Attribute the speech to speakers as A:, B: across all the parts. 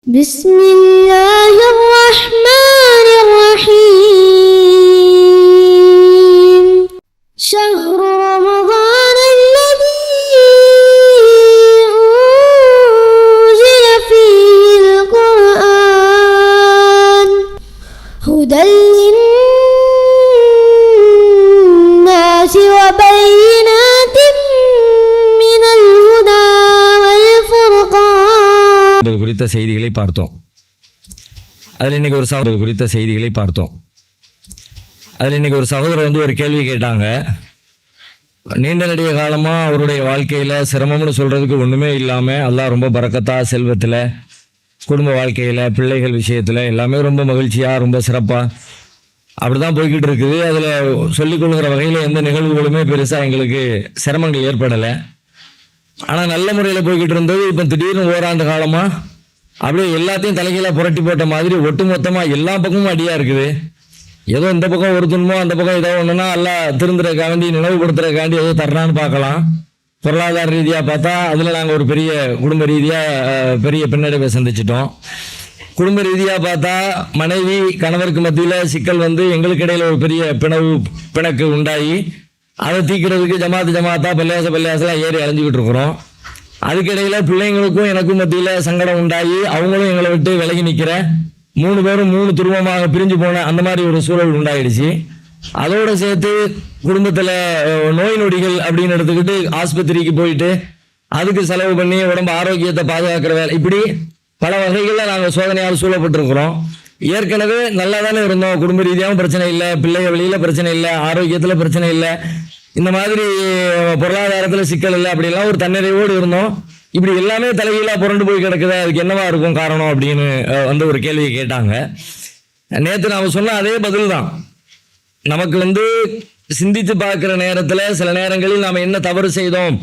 A: بسم الله الرحمن الرحيم شهر رمضان الذي أنزل فيه القرآن هدى للناس وبينات من الهدى والفرقان
B: குறித்த செய்திகளை பார்த்தோம். அதில் இன்னைக்கு ஒரு சகோதரர் குறித்த செய்திகளை பார்த்தோம். அதில் இன்னைக்கு ஒரு சகோதரர் வந்து ஒரு கேள்வி கேட்டாங்க. நீண்ட நெடிய காலமாக அவருடைய வாழ்க்கையில் சிரமம்னு சொல்கிறதுக்கு ஒன்றுமே இல்லாமல் அல்லாஹ் ரொம்ப பரக்கத்தா செல்வத்தில், குடும்ப வாழ்க்கையில், பிள்ளைகள் விஷயத்தில் எல்லாமே ரொம்ப மகிழ்ச்சியாக, ரொம்ப சிறப்பாக அப்படி தான் போய்கிட்டு இருக்குது. அதில் சொல்லிக்கொள்கிற வகையில் எந்த நிகழ்வுகளுமே பெருசாக எங்களுக்கு சிரமங்கள் ஏற்படலை. ஆனால் நல்ல முறையில் போய்கிட்டு இருந்தது. இப்போ திடீர்னு ஓராண்டு காலமாக அப்படியே எல்லாத்தையும் தலைகீழாக புரட்டி போட்ட மாதிரி ஒட்டு மொத்தமாக எல்லா பக்கமும் அடியாக இருக்குது. ஏதோ இந்த பக்கம் ஒரு துன்பம், அந்த பக்கம் ஏதோ ஒன்றுனா எல்லாம் திருந்துறக்காண்டி, நினைவுபடுத்துறக்காண்டி ஏதோ தர்றான்னு பார்க்கலாம். பொருளாதார ரீதியாக பார்த்தா அதில் நாங்கள் ஒரு பெரிய குடும்ப ரீதியாக பெரிய பின்னடைவை சந்திச்சிட்டோம். குடும்ப ரீதியாக பார்த்தா மனைவி கணவருக்கு மத்தியில் சிக்கல் வந்து எங்களுக்கு இடையில் ஒரு பெரிய பிணக்கு உண்டாகி அதை தீக்கிறதுக்கு ஜமாத்தா பள்ளியாசலாம் ஏறி அலைஞ்சிக்கிட்டு இருக்கிறோம். அதுக்கிடையில் பிள்ளைங்களுக்கும் எனக்கும் மத்தியில் சங்கடம் உண்டாகி அவங்களும் எங்களை விட்டு விலகி நிற்கிற 3 பேரும் 3 துருவமாக பிரிஞ்சு போன அந்த மாதிரி ஒரு சூழல் உண்டாயிடுச்சு. அதோடு சேர்த்து குடும்பத்தில் நோய் நொடிகள் அப்படின்னு எடுத்துக்கிட்டு ஆஸ்பத்திரிக்கு போயிட்டு அதுக்கு செலவு பண்ணி உடம்பு ஆரோக்கியத்தை பாதுகாக்கிற வேலை, இப்படி பல வகைகளில் நாங்கள் சோதனையால் சூழப்பட்டிருக்கிறோம். ஏற்கனவே நல்லா தானே இருந்தோம். குடும்ப ரீதியாகவும் பிரச்சனை இல்லை, பிள்ளைகள் வெளியில் பிரச்சனை இல்லை, ஆரோக்கியத்தில் பிரச்சனை இல்லை, இந்த மாதிரி பொருளாதாரத்தில் சிக்கல் இல்லை, அப்படிலாம் ஒரு தன்னிறைவோடு இருந்தோம். இப்படி எல்லாமே தலைகீழாக புரண்டு போய் கிடக்குது, அதுக்கு என்னவா இருக்கும் காரணம் அப்படின்னு வந்து ஒரு கேள்வியை கேட்டாங்க. நேற்று நாம் சொன்ன அதே பதில் தான். நமக்கு வந்து சிந்தித்து பார்க்குற நேரத்தில் சில நேரங்களில் நாம் என்ன தவறு செய்தோம்,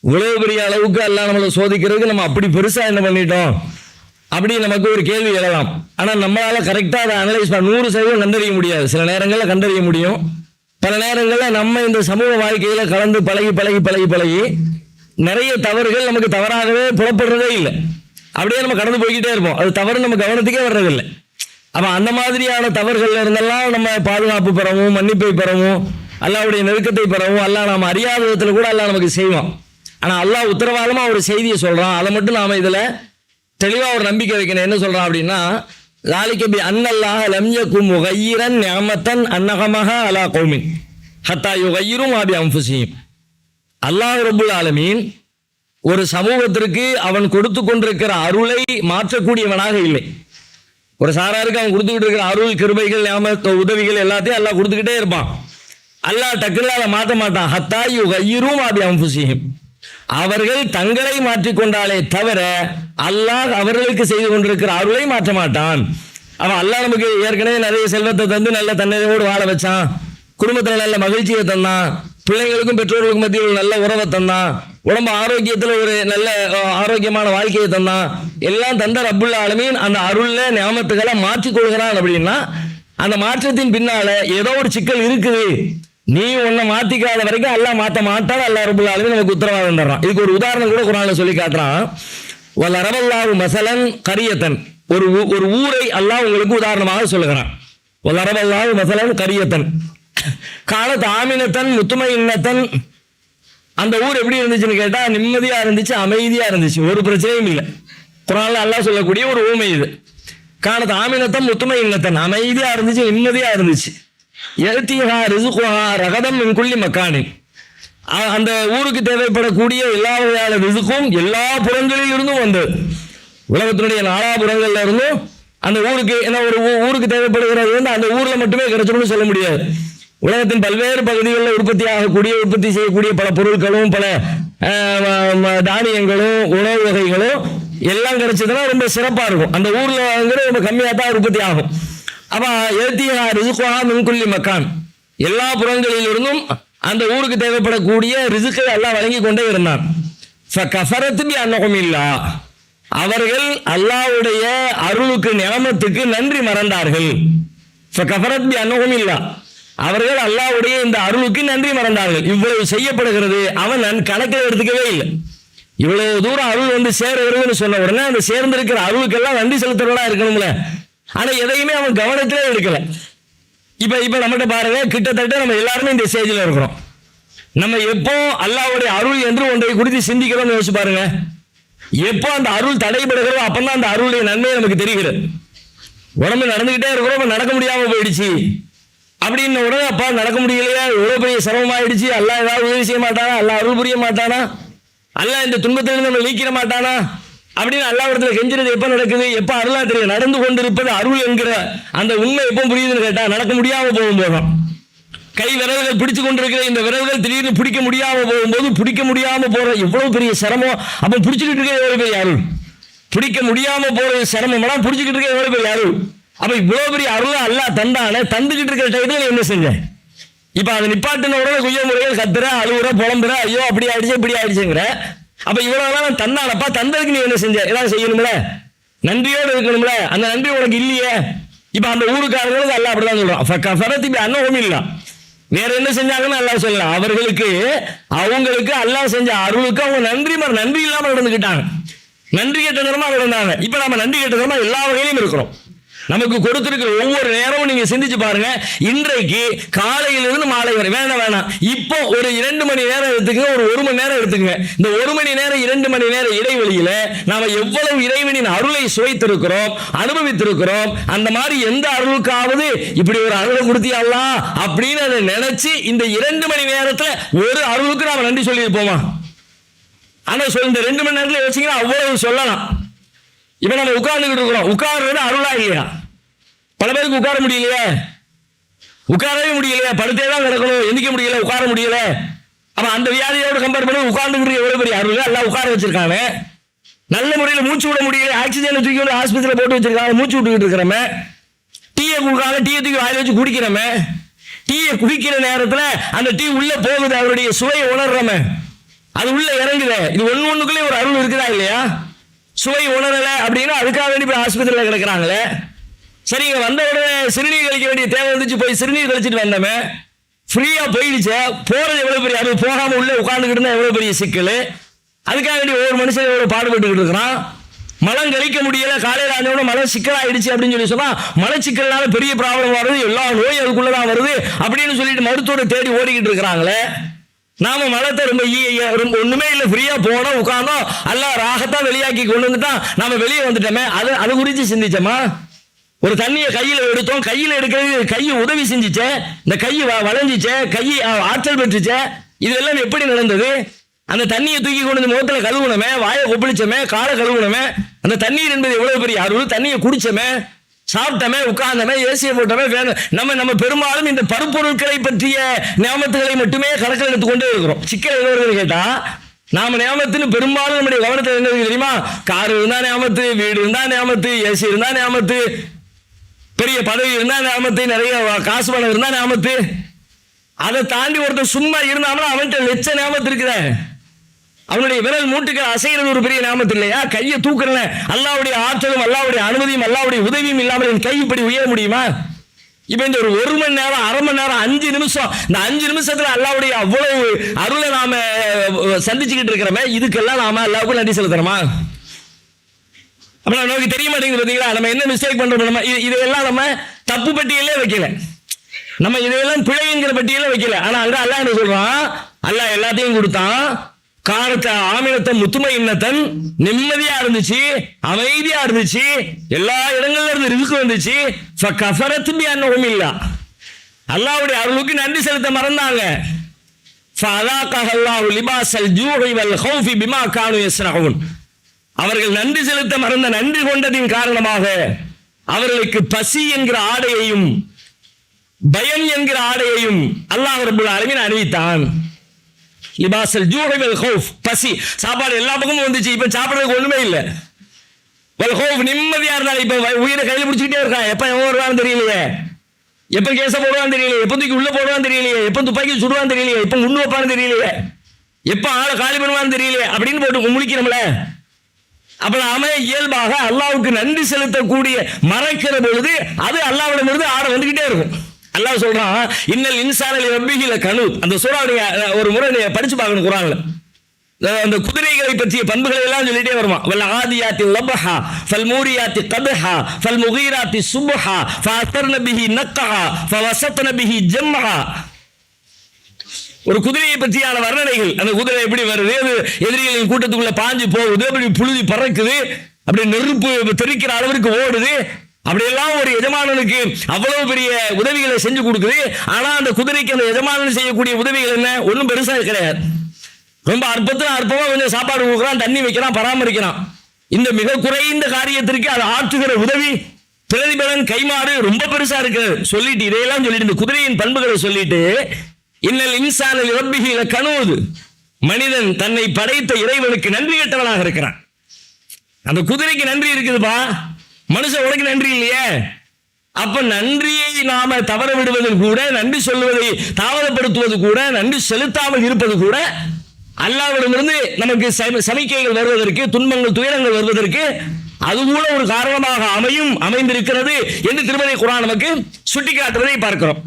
B: இவ்வளவு பெரிய அளவுக்கு எல்லாம் நம்மளை சோதிக்கிறதுக்கு நம்ம அப்படி பெருசாக என்ன பண்ணிட்டோம் அப்படி நமக்கு ஒரு கேள்வி எழலாம். ஆனால் நம்மளால் கரெக்டாக அதை அனலைஸ் 100% கண்டறிய முடியாது. சில நேரங்களில் கண்டறிய முடியும், பல நேரங்களில் நம்ம இந்த சமூக வாழ்க்கையில் கலந்து பழகி நிறைய தவறுகள் நமக்கு தவறாகவே புறப்படுறதே இல்லை. அப்படியே நம்ம கடந்து போய்கிட்டே இருப்போம். அது தவறு நம்ம கவனத்துக்கே வர்றதில்லை. அப்போ அந்த மாதிரியான தவறுகள்ல இருந்தெல்லாம் நம்ம பாதுகாப்பு பெறவும், மன்னிப்பை பெறவும், அல்லாஹ்வுடைய நெருக்கத்தை பெறவும் அல்லாஹ் நாம் அறியாத விதத்தில் கூட அல்லாஹ் நமக்கு செய்வான். ஆனால் அல்லாஹ் உத்தரவாதமாக ஒரு செய்தியை சொல்கிறான். அதை மட்டும் நாம் இதில் தெளிவாக ஒரு நம்பிக்கை வைக்கணும். என்ன சொல்கிறான் அப்படின்னா, ذَلِكَ بِأَنَّ اللَّهَ لَمْ يَكُنْ مُغَيِّرًا نِعْمَةً أَنْعَمَهَا عَلَى قَوْمٍ حَتَّى يُغَيِّرُوا مَا بِأَنفُسِهِمْ. அல்லாஹ் ரப்புல் ஆலமீன் ஒரு சமூகத்திற்கு அவன் கொடுத்து கொண்டிருக்கிற அருளை மாற்றக்கூடியவனாக இல்லை. ஒரு சாராருக்கு அவன் கொடுத்துக்கிட்டு இருக்கிற அருள், கிருபைகள், உதவிகள் எல்லாத்தையும் அல்லாஹ் கொடுத்துக்கிட்டே இருப்பான். அல்லாஹ் டக்குன்னு அதை மாற்ற மாட்டான். ஹத்தா யுகையிரும் மாபி அன்ஃபுஸிஹிம், அவர்கள் தங்களை மாற்றிக்கொண்டாலே தவிர அல்லாஹ் அவர்களுக்கு செய்து கொண்டிருக்கிற அருளை மாற்ற மாட்டான். அவன் அல்லாஹ் நமக்கு ஏற்கனவே நிறைய செல்வத்தை தந்து நல்ல தன்னிறைவோடு வாழ வச்சான், குடும்பத்தில் நல்ல மகிழ்ச்சியை தந்தான், பிள்ளைங்களுக்கும் பெற்றோர்களுக்கும் மத்தியில் நல்ல உறவை தந்தான், உடம்பு ஆரோக்கியத்தில் ஒரு நல்ல ஆரோக்கியமான வாழ்க்கையை தந்தான். எல்லாம் தந்த ரப்புல் ஆலமீன் அந்த அருள்ல நியாமத்துக்களை மாற்றிக்கொள்கிறான். அப்படின்னா அந்த மாற்றத்தின் பின்னால ஏதோ ஒரு சிக்கல் இருக்குது. நீ உன்னை மாத்திக்காத வரைக்கும் அல்லாஹ் மாற்ற மாட்டான். அல்லாஹ் ரப்புல் ஆலமீன் நமக்கு உத்தரவாதம் தர்றான். இதுக்கு ஒரு உதாரணம் கூட குர்ஆன்ல சொல்லி காட்டுறான். வலரபல்லாஹு மஸலன் கரியத்தன், ஒரு ஊரை அல்லாஹ் உங்களுக்கு உதாரணமாக சொல்லுகிறான். வலரபல்லாஹு மஸலன் கரியத்தன் காலத் ஆமினத்தன் முத்துமையின்னத்தன். அந்த ஊர் எப்படி இருந்துச்சுன்னு கேட்டா நிம்மதியா இருந்துச்சு, அமைதியா இருந்துச்சு, ஒரு பிரச்சனையும் இல்லை. குர்ஆன்ல அல்லாஹ் சொல்லக்கூடிய ஒரு ஊமை இது. காலத் ஆமினத்தன் முத்துமையின்னத்தன், அமைதியா இருந்துச்சு, நிம்மதியா இருந்துச்சு. யஅ்திஹா ரிஸ்குஹா ரகதம் மின் குல்லி மக்கானின், அந்த ஊருக்கு தேவைப்படக்கூடிய எல்லா வகையான ரிஸ்கும் எல்லா புறங்களில் இருந்தும் வந்தது. உலகத்தினுடைய நாலாபுறங்கள்ல இருந்தும் அந்த ஊருக்கு, ஏன்னா ஒரு ஊருக்கு தேவைப்படுகிறது வந்து அந்த ஊர்ல மட்டுமே கிடைச்சிடும்னு சொல்ல முடியாது. உலகத்தின் பல்வேறு பகுதிகளில் உற்பத்தி செய்யக்கூடிய பல பொருட்களும், பல தானியங்களும், உணவு வகைகளும் எல்லாம் கிடைச்சதுன்னா ரொம்ப சிறப்பா இருக்கும். அந்த ஊர்ல ரொம்ப கம்மியாக தான் உற்பத்தி ஆகும். அப்ப யஅ்திஹா ரிஸ்குஹா மின் குல்லி மக்கான், எல்லா புறங்களிலிருந்தும் அந்த ஊருக்கு தேவைப்படக்கூடிய ரிஸ்கை அல்லாஹ் வழங்கி கொண்டே இருந்தான். ஃபகஃபரத் பிஅன்ஹுமில்லாஹ், அவர்கள் அல்லாஹ்வுடைய அருளுக்கு, நியாமத்துக்கு நன்றி மறந்தார்கள். ஃபகஃபரத் பிஅன்ஹுமில்லாஹ், அவர்கள் அல்லாஹ்வுடைய இந்த அருளுக்கு நன்றி மறந்தார்கள். இவ்வளவு செய்யப்படுகிறது, அவன் கணக்கில் எடுத்துக்கவே இல்லை. இவ்வளவு தூரம் அருள் வந்து சேர வருதுன்னு சொன்ன உடனே அந்த சேர்ந்திருக்கிற அருளுக்கெல்லாம் நன்றி செலுத்துறதா இருக்கணும்ல. ஆனா எதையுமே அவன் கவனத்திலே எடுக்கல. இப்ப நம்மகிட்ட பாருங்க, கிட்டத்தட்ட நம்ம எல்லாருமே இந்த ஸ்டேஜில் இருக்கிறோம். நம்ம எப்போ அல்லாஹ்வுடைய அருள் என்று ஒன்றை குறித்து சிந்திக்கிறோம்னு யோசிச்சு பாருங்க. எப்போ அந்த அருள் தடைபடுகிறதோ அப்பதான் அந்த அருளுடைய நன்மை நமக்கு தெரிகிறது. உடம்பு நடந்துகிட்டே இருக்கிறோம், நடக்க முடியாம போயிடுச்சு அப்படின்னு உடனே அப்பா நடக்க முடியலையா, எவ்வளவு பெரிய சிரமமாயிடுச்சு, அல்லாஹ் ஏதாவது உதவி செய்ய மாட்டானா, அல்லாஹ் அருள் புரிய மாட்டானா, அல்லாஹ் இந்த துன்பத்திலிருந்து நம்ம நீக்கிற மாட்டானா அப்படின்னு அல்லாஹ்விடத்துல கெஞ்சுறது எப்ப நடக்குது? எப்ப அருளா தெரியும். நடந்து கொண்டிருப்பது அருள் என்கிற அந்த உண்மை எப்போ புரியுதுன்னு கேட்டா நடக்க முடியாம போகும்போதும். கை விரல்கள் பிடிச்சு கொண்டிருக்கிற இந்த விரல்கள் திடீர்னு பிடிக்க முடியாம போகும்போது, பிடிக்க முடியாம போற எவ்வளவு பெரிய சிரமம். அப்ப பிடிச்சுக்கிட்டு இருக்க எவ்வளவு பெரிய அருள். பிடிக்க முடியாம போறது சிரமம், பிடிச்சுக்கிட்டு இருக்க எவ்வளவு பெரிய அருள். அப்ப இவ்வளவு பெரிய அருள் அல்லாஹ் தந்தானே, தந்துகிட்டு இருக்கிற டைத்துல என்ன செஞ்ச? இப்ப அதை நிப்பாட்டின உடனே குய்ய முறைகள் கத்துற, அழுகுற, புலம்புற, ஐயோ அப்படி ஆயிடுச்சு இப்படி ஆயிடுச்சுங்கிற. அப்ப இவ்வளவு தந்தானப்பா, தந்ததுக்கு நீ என்ன செஞ்ச? ஏதாவது செய்யணும்ல, நன்றியோடு இருக்கணும்ல. அந்த நன்றி உனக்கு இல்லையே. இப்ப அந்த ஊருக்காரங்களுக்கு அல்லாஹ் அப்படிதான் சொல்றான், அன்னவும் இல்ல. வேற என்ன செஞ்சாங்கன்னு அல்லாஹ் சொல்லலாம். அவங்களுக்கு அல்லாஹ் செஞ்ச அருளுக்கு அவங்க நன்றி இல்லாம நடந்துக்கிட்டாங்க. நன்றி கேட்ட தரமா நடந்தாங்க. இப்ப நம்ம நன்றி கேட்ட தரமா எல்லா வகையிலும் இருக்கிறோம். நமக்கு கொடுத்திருக்கிற ஒவ்வொரு நேரமும் நீங்க சிந்திச்சு பாருங்க. இன்றைக்கு காலையிலிருந்து மாலை வரை வேணாம், இப்போ ஒரு 2 மணி நேரம் எடுத்துக்கங்க, ஒரு 1 மணி நேரம் எடுத்துக்கங்க. இந்த 1 மணி நேரம் 2 மணி நேரம் இடைவெளியில நாம எவ்வளவு இறைவனின் அருளை சுவைத்திருக்கிறோம், அனுபவித்திருக்கிறோம். அந்த மாதிரி எந்த அருளுக்காவது இப்படி ஒரு அருளை கொடுத்தியாங்களா அப்படின்னு அதை நினைச்சு இந்த 2 மணி நேரத்துல ஒரு அருளுக்கு நாம நன்றி சொல்லி இருப்போமா? ஆனா இந்த 2 மணி நேரத்துல யோசிங்கன்னா அவ்வளவு சொல்லலாம். இப்ப நம்ம உட்கார்ந்துகிட்டு இருக்கிறோம், உட்கார்றது அருளா இல்லையா? பல பேருக்கு உட்கார முடியலையே, உட்காரவே முடியலையே, படுத்தே தான் கிடக்கணும், எந்திக்க முடியல, உட்கார முடியல. அப்ப அந்த வியாதியோட கம்பேர் பண்ணி உட்கார்ந்துகிட்டு எவ்வளவு பெரிய அருள் எல்லாம் உட்கார வச்சிருக்காங்க. நல்ல முறையில் மூச்சு விட முடியல, ஆக்சிஜன் தூக்கி வந்து ஆஸ்பத்திரியில் போட்டு வச்சிருக்காங்க, மூச்சு விட்டுக்கிட்டு இருக்கிறோமே. டீயை கொடுக்காங்க, டீயை தூக்கி வாயில வச்சு குடிக்கிறோமே. டீயை குடிக்கிற நேரத்தில் அந்த டீ உள்ள போகுது, அவருடைய சுவையை உணர்றோமே, அது உள்ள இறங்குது. இது ஒண்ணுக்குள்ளே ஒரு அருள் இருக்குதா இல்லையா? சுவை உணரல அப்படின்னா அதுக்காக வேண்டி போய் ஆஸ்பத்திரியில் கிடக்குறாங்களே. சரிங்க, வந்த உடனே சிறுநீர் கழிக்க வேண்டிய தேவை வந்துச்சு, போய் சிறுநீர் கழிச்சிட்டு வந்தோமே, ஃப்ரீயா போயிடுச்சு. போறது எவ்வளவு பெரிய அருள், போகாம உள்ள உட்கார்ந்துக்கிட்டு இருந்தா எவ்வளவு பெரிய சிக்கல். அதுக்காக வேண்டி ஒவ்வொரு மனுஷன் எவ்வளவு பாடுபட்டு இருக்கிறான். மலம் கழிக்க முடியல, காலையில் ஆனோட மலம் சிக்கலாயிடுச்சு அப்படின்னு சொன்னா மலச்சிக்கல்னால பெரிய ப்ராப்ளம் வருது, எல்லா நோய் அதுக்குள்ளதான் வருது அப்படின்னு சொல்லிட்டு மருத்துவரை தேடி ஓடிக்கிட்டு இருக்கிறாங்களே. நாம மலத்தை ரொம்ப ஒண்ணுமே இல்லை, ஃப்ரீயா போனோம், உட்கார்ந்தோம், எல்லாம் ராகத்தான் வெளியாக்கி கொண்டு வந்துட்டான், நாம வெளியே வந்துட்டோமே. அது குறித்து சிந்திச்சோமா? ஒரு தண்ணியை கையில எடுத்தோம், கையில எடுக்கிறது கையை உதவி செஞ்சுச்சே, இந்த கை வளைஞ்சிச்சே, கை ஆற்றல் பெற்றுச்சே, இதெல்லாம் எப்படி நடந்தது? அந்த தண்ணியை தூக்கி கொண்டு வந்து முகத்துல கழுவுனமே, வாயை கொப்பளிச்சமே, காலை கழுவுனமே. அந்த தண்ணீர் என்பது எவ்வளவு பெரிய அருள். தண்ணியை குடிச்சமே, சாப்பிட்டமே, உட்கார்ந்தமே, ஏசியை போட்டமே. நம்ம பெரும்பாலும் இந்த பருப்பொருட்களை பற்றிய நியமத்துகளை மட்டுமே கணக்கில் எடுத்துக்கொண்டே இருக்கிறோம். சிக்கல் என்ன கேட்டா, நாம நியமத்துன்னு பெரும்பாலும் நம்முடைய கவனத்தில் என்ன தெரியுமா? கார் இருந்தா நியமத்து, வீடு இருந்தா நியமத்து, ஏசி இருந்தா நியமத்து, பெரிய பதவி இருந்தா நியமத்து, நிறைய காசு பணம் இருந்தா நியமத்து. அதை தாண்டி ஒருத்தர் சும்மா இருந்தாலும் அவன்கிட்ட லட்ச நியமத்து இருக்குதே. அவனுடைய விரல் மூட்டுக்கு அசைகிறது ஒரு பெரிய நியமத்து இல்லையா? கையை தூக்குறல, அல்லாஹ்வுடைய ஆற்றலும் அல்லாஹ்வுடைய அனுமதியும் அல்லாஹ்வுடைய உதவியும் இல்லாமல் என் கை இப்படி உயர முடியுமா? இப்ப இந்த ஒரு 1 மணி நேரம், அரை மணி நேரம், 5 நிமிஷம், இந்த 5 நிமிஷத்துல அல்லாஹ்வுடைய அவ்வளவு அருளை நாம சந்திச்சுக்கிட்டு இருக்கிறோமே, இதுக்கெல்லாம் நாம அல்லாஹ்வுக்கு நன்றி செலுத்துறோமா? அப்ப நமக்கு தெரிய மாட்டேங்குது. பாத்தீங்களா, நம்ம என்ன மிஸ்டேக் பண்றோம்? நம்ம இதெல்லாம் நம்ம தப்பு பட்டியலே வைக்கல, நம்ம இதையெல்லாம் பிழைங்கிற பட்டியலே வைக்கல. ஆனா அங்க அல்லாஹ் என்ன சொல்றான்? அல்லாஹ் எல்லாத்தையும் கொடுத்தான். காலத்தை ஆமினத்தை முத்துமை இன்னத்தன் நிம்மதியா இருந்துச்சு, அமைதியா இருந்துச்சு, எல்லா இடங்கள்ல இருந்து ரிஸ்க் வந்துச்சு. கஃபரத்துபி அன்னஹும் இல்லா, அல்லாஹ்வுடைய அருளுக்கு நன்றி செலுத்த மறந்தாங்க. ஃபஅலாகஹல்லாஹு லிபாஸல் ஜூஇ வல் ஹௌஃபி பிமா கானூ யஸ்னஊன், அவர்கள் நன்றி செலுத்த மறந்த நன்றி கொண்டதின் காரணமாக அவர்களுக்கு பசி என்கிற ஆடையையும் பயம் என்கிற ஆடையையும் அல்லாஹ் ரப்பல் ஆலமீன் அணிவித்தான். லிபாஸல் ஜூஇ வல் ஹௌஃப், பசி, சாப்பாடு எல்லா பக்கமும் வந்துச்சு, இப்ப சாப்பிடுறதுக்கு ஒண்ணுமே இல்லை. வல் ஹௌஃப், நிம்மதியா இருந்தாலும் இப்ப உயிரை கையில பிடிச்சிக்கிட்டே இருக்கான். எப்ப எவன் வருவான்னு தெரியலையே, எப்ப கேச போடுவான்னு தெரியலையே, எப்ப தூக்கி உள்ள போடுவான்னு தெரியலையே, எப்ப துப்பாக்கி சுடுவான்னு தெரியலையே, எப்ப முன்னு வைப்பான்னு தெரியலையே, எப்ப ஆளை காலி பண்ணுவான்னு தெரியலையே அப்படின்னு போட்டு முழிக்கிறோம்ல. அப்ப நாம இயல்பாக அல்லாஹ்வுக்கு நன்றி செலுத்தக்கூடிய மறைக்கிற பொழுது அது அல்லாஹ்விடமிருந்து ஆட வந்துகிட்டே இருக்கும். அல்லாஹ் சொல்றான், இன்னல் இன்சான லி ரப்பிஹி லகனூத். அந்த சூறாவை ஒரு முறை படிச்சு பார்க்கணும் குர்ஆன்ல. அந்த குதிரைகளை பற்றிய பண்புகளை எல்லாம் சொல்லிட்டே வருமா. வல் ஆதியாத்தி லபஹா ஃபல் மூரியாத்தி கத்ஹா ஃபல் முகீராத்தி சுப்ஹா ஃபஅஸ்ர்ன பிஹி நக்ஹா ஃபவஸத்ன பிஹி ஜம்ஹா. ஒரு குதிரையை பற்றியான வர்ணனைகள். அந்த குதிரை எப்படி வருது, அது எதிரிகளின் கூட்டத்துக்குள்ள பாஞ்சு போகுது, அப்படி புழுதி பறக்குது, அப்படி நெருப்பு தெரிக்கிற அளவிற்கு ஓடுது, அப்படியெல்லாம் ஒரு எஜமானனுக்கு அவ்வளவு பெரிய உதவிகளை செஞ்சு கொடுக்குது. ஆனா அந்த குதிரைக்கு அந்த எஜமானன் செய்யக்கூடிய உதவிகள் என்ன, ஒன்றும் பெருசா கிடையாது. ரொம்ப அற்பமா கொஞ்சம் சாப்பாடு கொடுக்குறான், தண்ணி வைக்கிறான், பராமரிக்கிறான். இந்த மிக குறைந்த காரியத்திற்கு அது ஆற்றுகிற உதவி, பிரதிபலன், கைமாறு ரொம்ப பெருசா இருக்கிறது. சொல்லிட்டு இதையெல்லாம் சொல்லிட்டு இந்த குதிரையின் பண்புகளை சொல்லிட்டு, இன்னல் இன்சான ரப்பிஹி லகனூத், மனிதன் தன்னை படைத்த இறைவனுக்கு நன்றி கெட்டவனாக இருக்கிறான். அந்த குதிரைக்கு நன்றி இருக்குதுப்பா, மனுஷன் உனக்கு நன்றி இல்லையே. அப்ப நன்றியை நாம தவற விடுவது கூட, நன்றி சொல்லுவதை தாமதப்படுத்துவது கூட, நன்றி செலுத்தாமல் இருப்பது கூட அல்லாஹ்விடமிருந்து நமக்கு சமிக்கைகள் வருவதற்கு, துன்பங்கள் துயரங்கள் வருவதற்கு அது கூட ஒரு காரணமாக அமைந்திருக்கிறது என்று திருமறை குர்ஆன் நமக்கு சுட்டிக்காட்டுவதை பார்க்கிறோம்.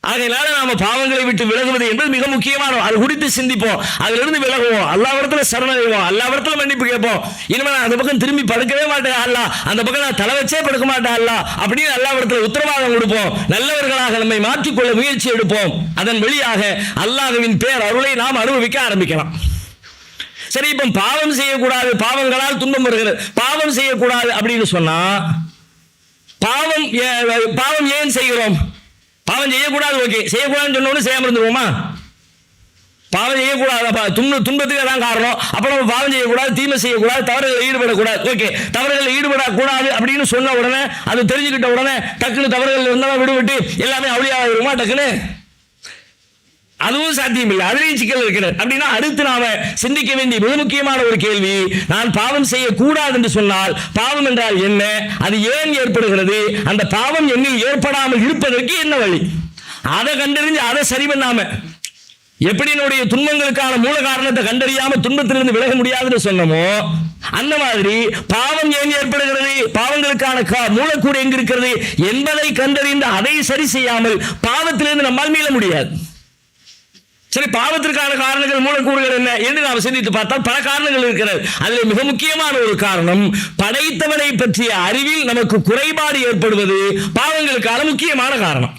B: ஆகையினால நாம பாவங்களை விட்டு விலகுவது என்பது மிக முக்கியமான, அது குறித்து சிந்திப்போம், அதிலிருந்து விலகுவோம், அல்லாஹ்விடத்துல சரணடைவோம், அல்லாஹ்விடத்துல மன்னிப்பு கேட்போம். இனிமே நான் அந்த பக்கம் திரும்பி படுக்கவே மாட்டேன் அல்லாஹ், அந்த பக்கம் நான் தலை வச்சே படுக்க மாட்டேன் அல்லாஹ் அப்படின்னு அல்லாஹ்விடத்துல உத்தரவாதம் கொடுப்போம். நல்லவர்களாக நம்மை மாற்றிக்கொள்ள முயற்சி எடுப்போம். அதன் வழியாக அல்லாஹ்வின் பேர் அருளை நாம் அனுபவிக்க ஆரம்பிக்கலாம். சரி, இப்ப பாவம் செய்யக்கூடாது, பாவங்களால் துன்பம் வருகிறது, பாவம் செய்யக்கூடாது அப்படின்னு சொன்னா பாவம் ஏன் செய்கிறோம்? பாவம் செய்யக்கூடாது, ஓகே, செய்யக்கூடாதுன்னு சொன்னோன்னு செய்யாம இருந்துருவோமா? பாவம் செய்யக்கூடாது, துன்பத்துக்கு தான் காரணம். அப்ப நம்ம பாவம் செய்யக்கூடாது, தீமை செய்யக்கூடாது, தவறுகளில் ஈடுபடக்கூடாது. ஓகே, தவறுகளில் ஈடுபடக்கூடாது அப்படின்னு சொன்ன உடனே, அது தெரிஞ்சுக்கிட்ட உடனே டக்குன்னு தவறுகள் இருந்தாலும் விடுவிட்டு எல்லாமே அவளியாக வருமா டக்குன்னு? அதுவும் சாத்தியம் இல்லை, அதுலேயும் சிக்கல் இருக்கிறது. அப்படின்னா அடுத்து நாம சிந்திக்க வேண்டிய மிக முக்கியமான ஒரு கேள்வி, நான் பாவம் செய்யக்கூடாது என்று சொன்னால் பாவம் என்றால் என்ன, அது ஏன் ஏற்படுகிறது, அந்த பாவம் என்னில் ஏற்படாமல் இருப்பதற்கு என்ன வழி, அதை கண்டறிஞ்சு அதை சரி பண்ணாம எப்படி என்னுடைய துன்பங்களுக்கான மூல காரணத்தை கண்டறியாம துன்பத்திலிருந்து விலக முடியாதுன்னு சொன்னமோ, அந்த மாதிரி பாவம் ஏன் ஏற்படுகிறது, பாவங்களுக்கான மூலக்கூறு எங்க இருக்கிறது என்பதை கண்டறிந்து அதை சரி செய்யாமல் பாவத்திலிருந்து நம்மால் மீள முடியாது. சரி, பாவத்திற்கான காரணங்கள், மூலக்கூறுகள் என்ன என்று நாம் சிந்தித்து பார்த்தால் பல காரணங்கள் இருக்கிறது. அதில் மிக முக்கியமான ஒரு காரணம், படைத்தவனை பற்றிய அறிவில் நமக்கு குறைபாடு ஏற்படுவது பாவங்களுக்கான முக்கியமான காரணம்.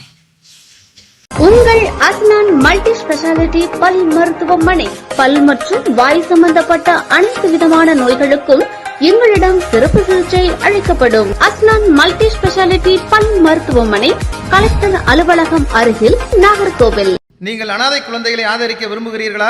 C: உங்கள் அஸ்னான் மல்டி ஸ்பெஷாலிட்டி பல் மருத்துவமனை, பல் மற்றும் வாய் சம்பந்தப்பட்ட அனைத்து விதமான நோய்களுக்கும் எங்களிடம் சிறப்பு சிகிச்சை அளிக்கப்படும். அஸ்னான் மல்டி ஸ்பெஷாலிட்டி பல் மருத்துவமனை, கலெக்டர் அலுவலகம் அருகில், நாகர்கோவில்.
D: நீங்கள் அனாதை குழந்தைகளை ஆதரிக்க விரும்புகிறீர்களா?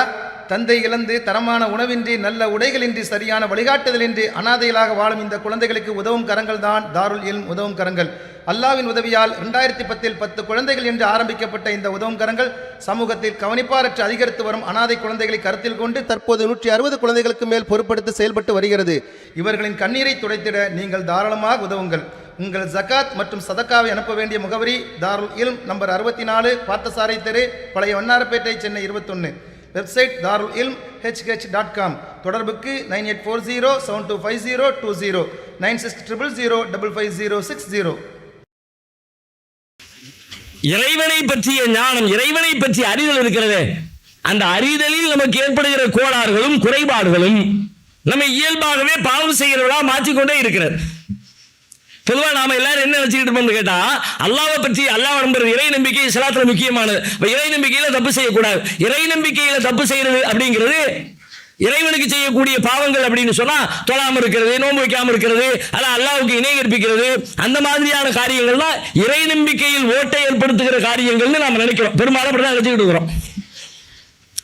D: தந்தை இழந்து தரமான உணவின்றி, நல்ல உடைகளின்றி, சரியான வழிகாட்டுதலின்றி அனாதைகளாக வாழும் இந்த குழந்தைகளுக்கு உதவும் கரங்கள் தான் தாருல் இல்ம் உதவும் கரங்கள். அல்லாஹ்வின் உதவியால் 2010 10 குழந்தைகள் என்று ஆரம்பிக்கப்பட்ட இந்த உதவும் கரங்கள் சமூகத்தில் கவனிப்பாரற்று அதிகரித்து வரும் அனாதை குழந்தைகளை கருத்தில் கொண்டு தற்போது 160 குழந்தைகளுக்கு மேல் பொறுப்படுத்தி செயல்பட்டு வருகிறது. இவர்களின் கண்ணீரை துடைத்திட நீங்கள் தாராளமாக உதவுங்கள். உங்கள் ஜகாத் மற்றும் சதக்காவை அனுப்ப வேண்டிய முகவரி தாருல் இல்ம், நம்பர் 64, பார்த்தசாரை தெரு, பழைய வண்ணாரப்பேட்டை, சென்னை 21. வெப்சைட் தாருல் இல்ம் hh.com. தொடர்புக்கு 9840725020 9600055060.
B: இறைவனை பற்றிய ஞானம், இறைவனை பற்றிய அறிதல் இருக்கிறது. அந்த அறிதலில் நமக்கு ஏற்படுகிற கோளாறுகளும் குறைபாடுகளும் நம்ம இயல்பாகவே பாவம் செய்கிறவர்களா மாற்றிக்கொண்டே இருக்கிறது. பொதுவா நாம எல்லாரும் என்ன நினைச்சுக்கிட்டு இருப்போம்னு கேட்டா, அல்லாஹ்வை பற்றி, அல்லாஹ் நம்புறது, இறை நம்பிக்கை இஸ்லாத்துல முக்கியமானது. இறை நம்பிக்கையில தப்பு செய்யக்கூடாது. இறை நம்பிக்கையில தப்பு செய்யறது அப்படிங்கிறது இறைவனுக்கு செய்யக்கூடிய பாவங்கள் அப்படின்னு சொன்னா, தொழாம இருக்கிறது, நோன்பு வைக்காம இருக்கிறது, அல்ல அல்லாஹ்வுக்கு இணை கற்பிக்கிறது, அந்த மாதிரியான காரியங்கள் தான் இறை நம்பிக்கையில் ஓட்டை ஏற்படுத்துகிற காரியங்கள்னு நாம நினைக்கிறோம். பெரும்பாலும் அப்படிதான் நினைச்சுக்கிட்டு இருக்கிறோம்.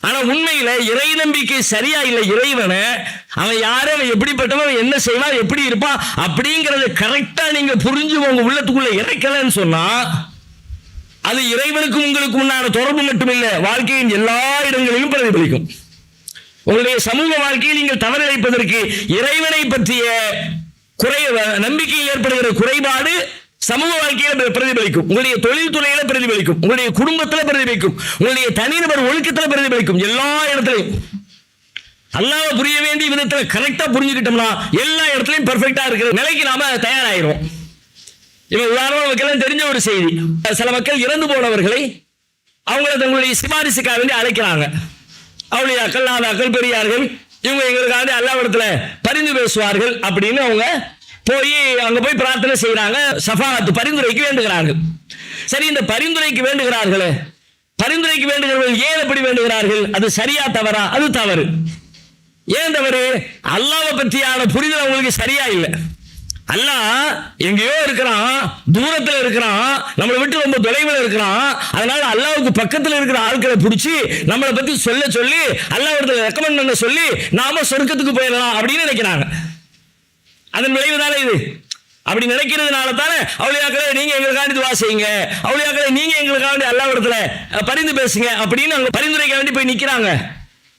B: ஆனா உண்மையில இறை நம்பிக்கை சரியா இல்லை. இறைவனை அவன் யாரு, அவன் எப்படிப்பட்டவன், என்ன செய்வான், எப்படி இருப்பான் அப்படிங்கறத கரெக்டா நீங்க புரிஞ்சு உங்க உள்ளத்துக்குள்ள இறைக்கலன்னு சொன்னா, அது இறைவனுக்கும் உங்களுக்கு உண்டான தொடர்பு மட்டுமில்ல, வாழ்க்கையின் எல்லா இடங்களிலும் பிரதிபலிக்கும். உங்களுடைய சமூக வாழ்க்கையில் நீங்கள் தவறிழைப்பதற்கு இறைவனை பற்றிய நம்பிக்கையில் ஏற்படுகிற குறைபாடு சமூக வாழ்க்கையில பிரதிபலிக்கும், உங்களுடைய தொழில் துறையில பிரதிபலிக்கும், உங்களுடைய குடும்பத்தில் பிரதிபலிக்கும், உங்களுடைய தனிநபர் ஒழுக்கத்தில் பிரதிபலிக்கும். எல்லா இடத்திலையும் அல்லாஹ்வை புரிய வேண்டிய விதத்தில் கரெக்டா புரிஞ்சுக்கிட்டோம்னா எல்லா இடத்துலையும் பெர்ஃபெக்டா இருக்கிற நிலைக்கு நாம தயாராகிறோம். இவன் உதாரணம் நமக்கெல்லாம் தெரிஞ்ச ஒரு செய்தி. சில மக்கள் இறந்து போனவர்களை அவங்கள தங்களுடைய சிபாரிசுக்காக வேண்டி அழைக்கிறாங்க. அவளியாக்கள், நாதாக்கள், பெரியார்கள், இவங்க எங்களுக்காண்டி அல்லாஹ்விடத்துல பரிந்து பேசுவார்கள் அப்படின்னு அவங்க அங்க போய் பிரார்த்தனை செய்யறாங்க. ஷஃபாஅத் பரிந்துரைக்கு வேண்டுகிறார்கள். சரி, இந்த பரிந்துரைக்கு வேண்டுகிறார்களே, பரிந்துரைக்கு வேண்டுகிறவர்கள் ஏன் எப்படி வேண்டுகிறார்கள்? அது சரியா தவறா? அது தவறு. ஏன் தவறு? அல்லாஹ்வை பற்றியான புரிதல் அவங்களுக்கு சரியா இல்லை. அல்லாஹ் எங்கேயோ இருக்கிறான், தூரத்துல இருக்கிறான், நம்மளை விட்டு ரொம்ப தொலைவில் இருக்கிறான். அதனால அல்லாஹ்வுக்கு பக்கத்தில் இருக்கிற ஆட்களை பிடிச்சி நம்மளை பத்தி சொல்லி அல்லாஹ்விடத்துல ரெக்கமெண்ட் பண்ண சொல்லி நாம சொர்க்கத்துக்கு போயிடலாம் அப்படின்னு நினைக்கிறாங்க. அதன் விளைவு தானே இது. அப்படி நினைக்கிறதுனால தானே அவுலியாக்களே நீங்க எங்களுக்காண்டி துவா செய்யுங்க, அவுலியாக்களே நீங்க எங்களுக்காண்டி அல்லாஹ்விடத்துல பரிந்து பேசுங்க அப்படின்னு அவங்க பரிந்துரைக்க வேண்டி போய் நிக்கிறாங்க.